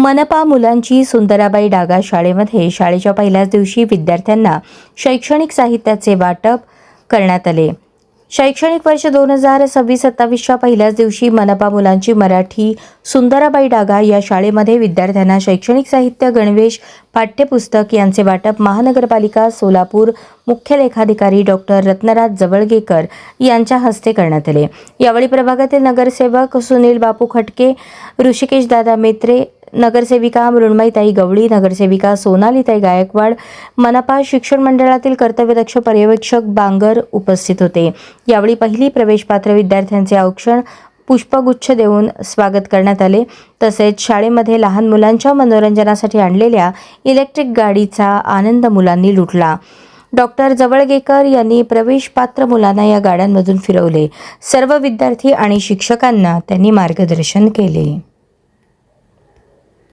मनपा मुलांची सुंदराबाई डागा शाळेमध्ये शाळेच्या पहिल्याच दिवशी विद्यार्थ्यांना शैक्षणिक साहित्याचे वाटप करण्यात आले। शैक्षणिक वर्ष 2026-27च्या पहिल्याच दिवशी मनपा मुलांची मराठी सुंदराबाई डागा या शाळेमध्ये विद्यार्थ्यांना शैक्षणिक साहित्य, गणवेश, पाठ्यपुस्तक यांचे वाटप महानगरपालिका सोलापूर मुख्य लेखाधिकारी डॉक्टर रत्नराज जवळगेकर यांच्या हस्ते करण्यात आले। यावेळी प्रभागातील नगरसेवक सुनील बापू खटके, ऋषिकेश दादा मेत्रे, नगरसेविका मृण्मयीताई गवळी, नगरसेविका सोनालीताई गायकवाड, मनपा शिक्षण मंडळातील कर्तव्यदक्ष पर्यवेक्षक बांगर उपस्थित होते। यावेळी पहिली प्रवेशपात्र विद्यार्थ्यांचे औक्षण पुष्पगुच्छ देऊन स्वागत करण्यात आले। तसेच शाळेमध्ये लहान मुलांच्या मनोरंजनासाठी आणलेल्या इलेक्ट्रिक गाडीचा आनंद मुलांनी लुटला। डॉक्टर जवळगेकर यांनी प्रवेशपात्र मुलांना या गाड्यांमधून फिरवले। सर्व विद्यार्थी आणि शिक्षकांना त्यांनी मार्गदर्शन केले।